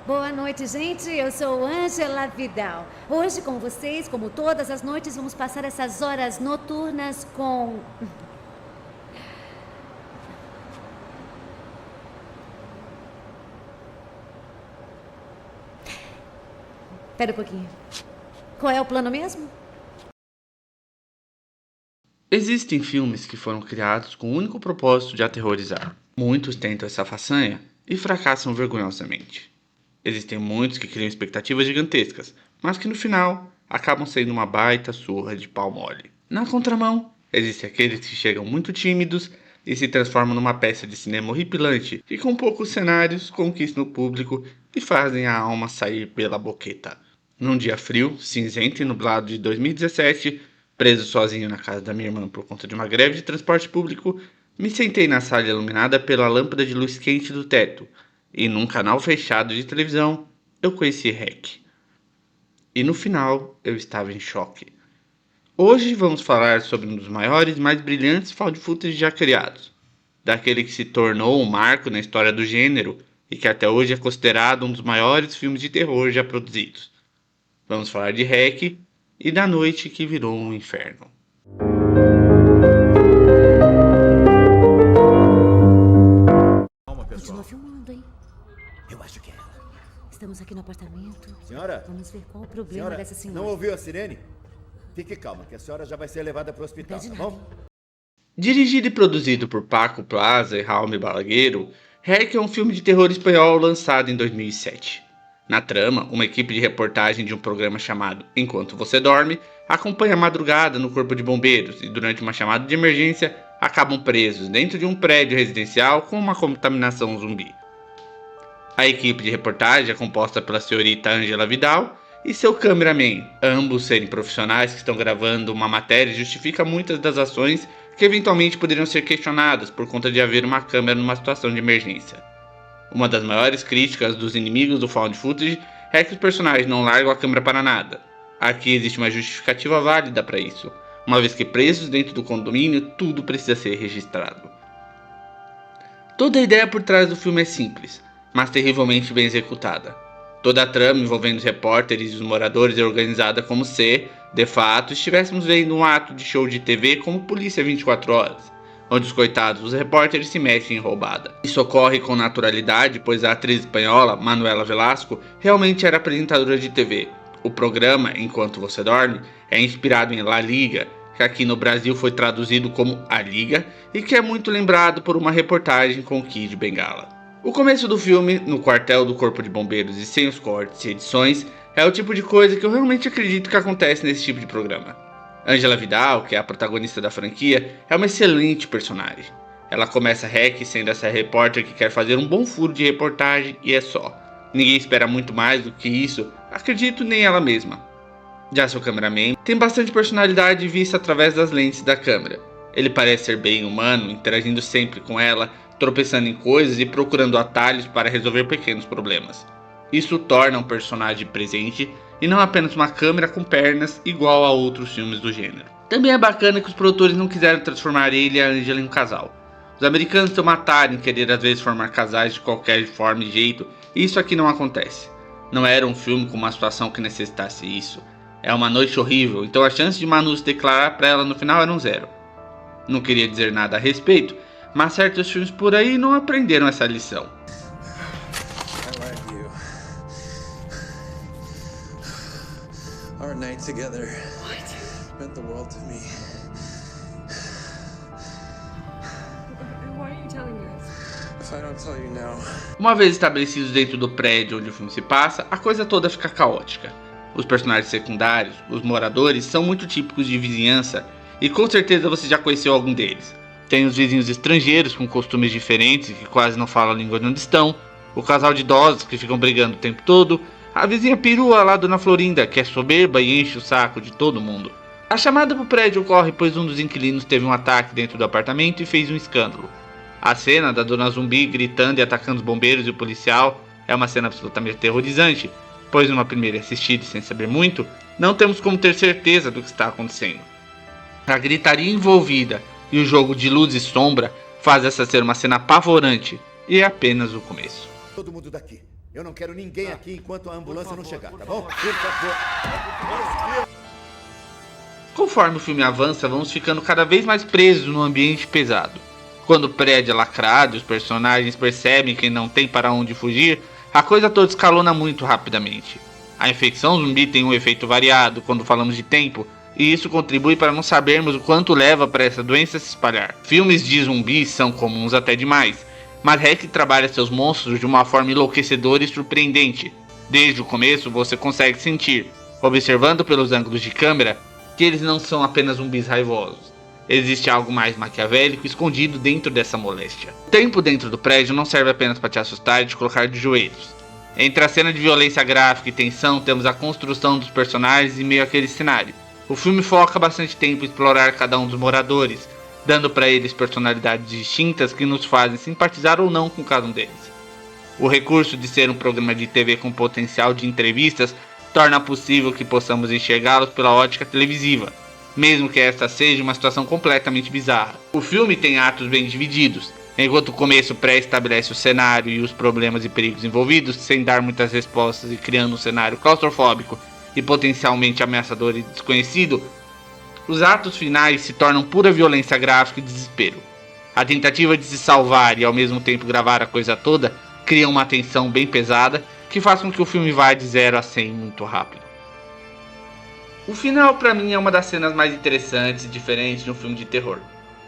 Boa noite, gente. Eu sou Ângela Vidal. Hoje, com vocês, como todas as noites, vamos passar essas horas noturnas com... Pera um pouquinho. Qual é o plano mesmo? Existem filmes que foram criados com o único propósito de aterrorizar. Muitos tentam essa façanha e fracassam vergonhosamente. Existem muitos que criam expectativas gigantescas, mas que no final acabam sendo uma baita surra de pau mole. Na contramão, existem aqueles que chegam muito tímidos e se transformam numa peça de cinema horripilante que com poucos cenários conquistam o público e fazem a alma sair pela boqueta. Num dia frio, cinzento e nublado de 2017, preso sozinho na casa da minha irmã por conta de uma greve de transporte público, me sentei na sala iluminada pela lâmpada de luz quente do teto, e num canal fechado de televisão eu conheci REC. E no final eu estava em choque. Hoje vamos falar sobre um dos maiores e mais brilhantes found footage já criados, daquele que se tornou um marco na história do gênero e que até hoje é considerado um dos maiores filmes de terror já produzidos. Vamos falar de REC e da noite que virou um inferno. Calma, Continua pessoal. filmando, hein? Eu acho que é ela. Estamos aqui no apartamento. Senhora? Vamos ver qual o problema Senhora, dessa senhora. não ouviu a sirene? Fique calma, que a senhora já vai ser levada para o hospital, Não tá pede bom? Dirigido e produzido por Paco Plaza e Jaume Balagueiro, REC é um filme de terror espanhol lançado em 2007. Na trama, uma equipe de reportagem de um programa chamado Enquanto Você Dorme acompanha a madrugada no corpo de bombeiros e durante uma chamada de emergência acabam presos dentro de um prédio residencial com uma contaminação zumbi. A equipe de reportagem é composta pela senhorita Ângela Vidal e seu cameraman. Ambos serem profissionais que estão gravando uma matéria justifica muitas das ações que eventualmente poderiam ser questionadas por conta de haver uma câmera numa situação de emergência. Uma das maiores críticas dos inimigos do found footage é que os personagens não largam a câmera para nada. Aqui existe uma justificativa válida para isso, uma vez que presos dentro do condomínio tudo precisa ser registrado. Toda a ideia por trás do filme é simples, mas terrivelmente bem executada. Toda a trama envolvendo os repórteres e os moradores é organizada como se, de fato, estivéssemos vendo um ato de show de TV como Polícia 24 Horas, onde os coitados dos repórteres se metem em roubada. Isso ocorre com naturalidade, pois a atriz espanhola, Manuela Velasco, realmente era apresentadora de TV. O programa, Enquanto Você Dorme, é inspirado em La Liga, que aqui no Brasil foi traduzido como A Liga, e que é muito lembrado por uma reportagem com o Kid Bengala. O começo do filme, no quartel do Corpo de Bombeiros e sem os cortes e edições, é o tipo de coisa que eu realmente acredito que acontece nesse tipo de programa. Ângela Vidal, que é a protagonista da franquia, é uma excelente personagem. Ela começa REC sendo essa repórter que quer fazer um bom furo de reportagem e é só. Ninguém espera muito mais do que isso, acredito nem ela mesma. Já seu cameraman tem bastante personalidade vista através das lentes da câmera. Ele parece ser bem humano, interagindo sempre com ela, tropeçando em coisas e procurando atalhos para resolver pequenos problemas. Isso torna um personagem presente e não apenas uma câmera com pernas igual a outros filmes do gênero. Também é bacana que os produtores não quiseram transformar ele e a Angela em um casal. Os americanos estão mataram em querer às vezes formar casais de qualquer forma e jeito, e isso aqui não acontece. Não era um filme com uma situação que necessitasse isso. É uma noite horrível, então a chance de Manu se declarar para ela no final era um zero. Não queria dizer nada a respeito, mas certos filmes por aí não aprenderam essa lição. I like you. Our night together meant the world to me. Why are you telling me this? If I don't tell you now, Uma vez estabelecidos dentro do prédio onde o filme se passa, a coisa toda fica caótica. Os personagens secundários, os moradores, são muito típicos de vizinhança e com certeza você já conheceu algum deles. Tem os vizinhos estrangeiros com costumes diferentes que quase não falam a língua de onde estão, o casal de idosos que ficam brigando o tempo todo, a vizinha perua lá Dona Florinda que é soberba e enche o saco de todo mundo. A chamada pro prédio ocorre pois um dos inquilinos teve um ataque dentro do apartamento e fez um escândalo. A cena da Dona Zumbi gritando e atacando os bombeiros e o policial é uma cena absolutamente aterrorizante, pois numa primeira assistida e sem saber muito, não temos como ter certeza do que está acontecendo. A gritaria envolvida e o jogo de luz e sombra faz essa ser uma cena apavorante e é apenas o começo. todo mundo daqui. Eu não quero ninguém aqui enquanto a ambulância não chegar, tá bom? Por favor. Conforme o filme avança, vamos ficando cada vez mais presos no ambiente pesado. Quando o prédio é lacrado e os personagens percebem que não tem para onde fugir, a coisa toda escalona muito rapidamente. A infecção zumbi tem um efeito variado quando falamos de tempo, e isso contribui para não sabermos o quanto leva para essa doença se espalhar. Filmes de zumbis são comuns até demais, mas Hack trabalha seus monstros de uma forma enlouquecedora e surpreendente. Desde o começo você consegue sentir, observando pelos ângulos de câmera, que eles não são apenas zumbis raivosos. Existe algo mais maquiavélico escondido dentro dessa moléstia. O tempo dentro do prédio não serve apenas para te assustar e te colocar de joelhos. Entre a cena de violência gráfica e tensão, temos a construção dos personagens em meio àquele cenário. O filme foca bastante tempo em explorar cada um dos moradores, dando para eles personalidades distintas que nos fazem simpatizar ou não com cada um deles. O recurso de ser um programa de TV com potencial de entrevistas torna possível que possamos enxergá-los pela ótica televisiva, mesmo que esta seja uma situação completamente bizarra. O filme tem atos bem divididos, enquanto o começo pré-estabelece o cenário e os problemas e perigos envolvidos, sem dar muitas respostas e criando um cenário claustrofóbico e potencialmente ameaçador e desconhecido, os atos finais se tornam pura violência gráfica e desespero. A tentativa de se salvar e ao mesmo tempo gravar a coisa toda cria uma tensão bem pesada que faz com que o filme vá de 0 a 100 muito rápido. O final para mim é uma das cenas mais interessantes e diferentes de um filme de terror.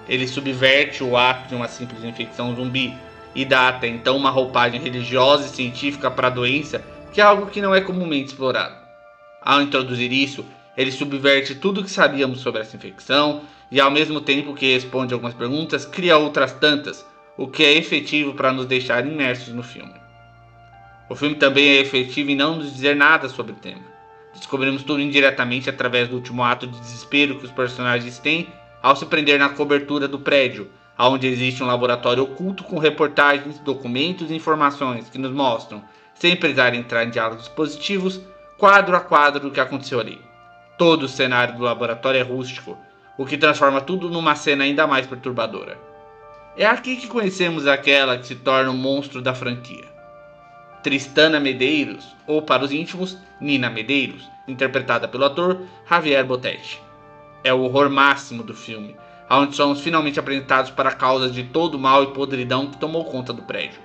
Ele subverte o ato de uma simples infecção zumbi e dá até então uma roupagem religiosa e científica para a doença, que é algo que não é comumente explorado. Ao introduzir isso, ele subverte tudo o que sabíamos sobre essa infecção e, ao mesmo tempo que responde algumas perguntas, cria outras tantas, o que é efetivo para nos deixar imersos no filme. O filme também é efetivo em não nos dizer nada sobre o tema. Descobrimos tudo indiretamente através do último ato de desespero que os personagens têm ao se prender na cobertura do prédio, onde existe um laboratório oculto com reportagens, documentos e informações que nos mostram, sem precisar entrar em diálogos positivos, quadro a quadro do que aconteceu ali. Todo o cenário do laboratório é rústico, o que transforma tudo numa cena ainda mais perturbadora. É aqui que conhecemos aquela que se torna o monstro da franquia. Tristana Medeiros, ou para os íntimos, Nina Medeiros, interpretada pelo ator Javier Botetti. É o horror máximo do filme, onde somos finalmente apresentados para a causa de todo o mal e podridão que tomou conta do prédio.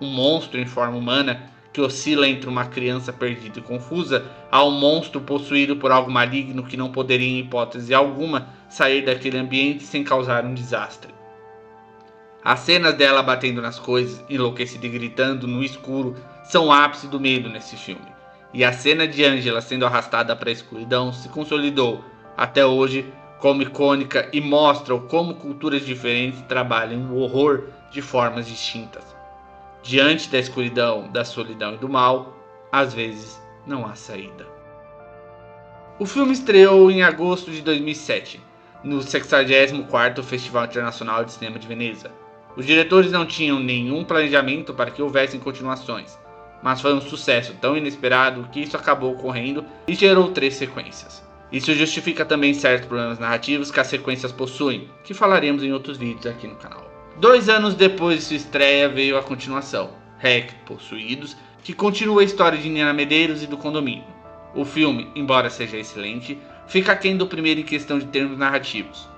Um monstro em forma humana que oscila entre uma criança perdida e confusa a um monstro possuído por algo maligno que não poderia em hipótese alguma sair daquele ambiente sem causar um desastre. As cenas dela batendo nas coisas, enlouquecida e gritando no escuro, são o ápice do medo nesse filme. E a cena de Angela sendo arrastada para a escuridão se consolidou, até hoje, como icônica e mostra como culturas diferentes trabalham o horror de formas distintas. Diante da escuridão, da solidão e do mal, às vezes não há saída. O filme estreou em agosto de 2007, no 64º Festival Internacional de Cinema de Veneza. Os diretores não tinham nenhum planejamento para que houvessem continuações, mas foi um sucesso tão inesperado que isso acabou ocorrendo e gerou 3 sequências. Isso justifica também certos problemas narrativos que as sequências possuem, que falaremos em outros vídeos aqui no canal. 2 anos depois de sua estreia veio a continuação, Hack, Possuídos, que continua a história de Nina Medeiros e do condomínio. O filme, embora seja excelente, fica aquém do primeiro em questão de termos narrativos.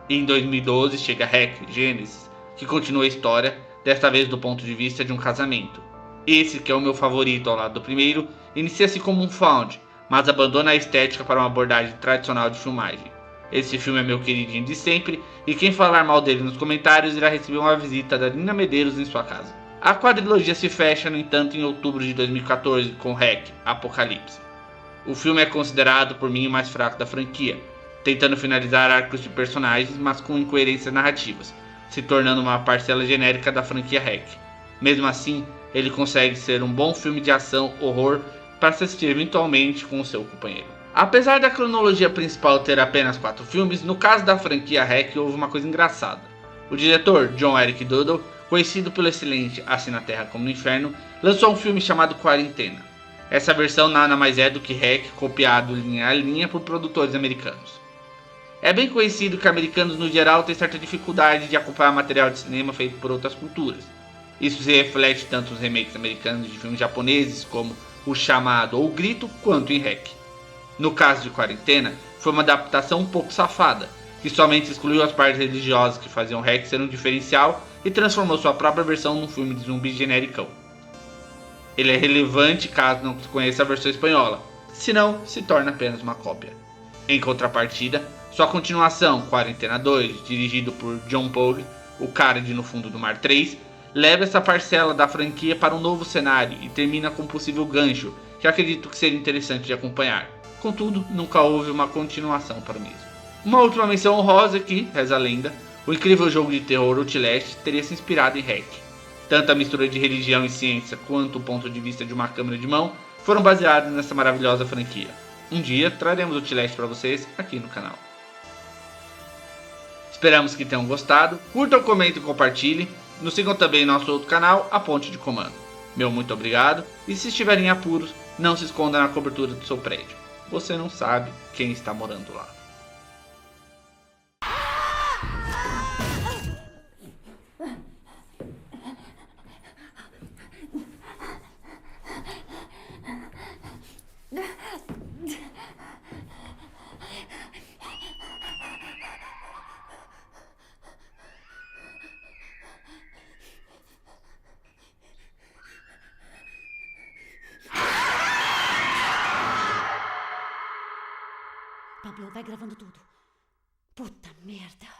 E em 2012 chega Hack, Gênesis, que continua a história, desta vez do ponto de vista de um casamento. Esse, que é o meu favorito ao lado do primeiro, inicia-se como um found, mas abandona a estética para uma abordagem tradicional de filmagem. Esse filme é meu queridinho de sempre, e quem falar mal dele nos comentários irá receber uma visita da Nina Medeiros em sua casa. A quadrilogia se fecha, no entanto, em outubro de 2014 com Hack, Apocalipse. O filme é considerado por mim o mais fraco da franquia, tentando finalizar arcos de personagens, mas com incoerências narrativas, se tornando uma parcela genérica da franquia Hack. Mesmo assim, ele consegue ser um bom filme de ação horror para se assistir eventualmente com o seu companheiro. Apesar da cronologia principal ter apenas 4 filmes, no caso da franquia Hack houve uma coisa engraçada. O diretor, John Eric Doodle, conhecido pelo excelente Assim na Terra como no Inferno, lançou um filme chamado Quarentena. Essa versão nada mais é do que Hack copiado linha a linha por produtores americanos. É bem conhecido que americanos no geral têm certa dificuldade de acompanhar material de cinema feito por outras culturas. Isso se reflete tanto nos remakes americanos de filmes japoneses como O Chamado ou O Grito, quanto em REC. No caso de Quarentena, foi uma adaptação um pouco safada, que somente excluiu as partes religiosas que faziam REC ser um diferencial e transformou sua própria versão num filme de zumbi genericão. Ele é relevante caso não se conheça a versão espanhola, senão se torna apenas uma cópia. Em contrapartida, sua continuação, Quarentena 2, dirigido por John Pogue, o cara de No Fundo do Mar 3, leva essa parcela da franquia para um novo cenário e termina com um possível gancho que acredito que seria interessante de acompanhar. Contudo, nunca houve uma continuação para o mesmo. Uma última menção honrosa é que, reza a lenda, o incrível jogo de terror Outlast teria se inspirado em REC. Tanto a mistura de religião e ciência quanto o ponto de vista de uma câmera de mão foram baseados nessa maravilhosa franquia. Um dia traremos Outlast para vocês aqui no canal. Esperamos que tenham gostado, curtam, comentem e compartilhem. Nos sigam também em nosso outro canal, A Ponte de Comando. Meu muito obrigado, e se estiverem em apuros, não se esconda na cobertura do seu prédio. Você não sabe quem está morando lá. Pablo, vai gravando tudo. Puta merda.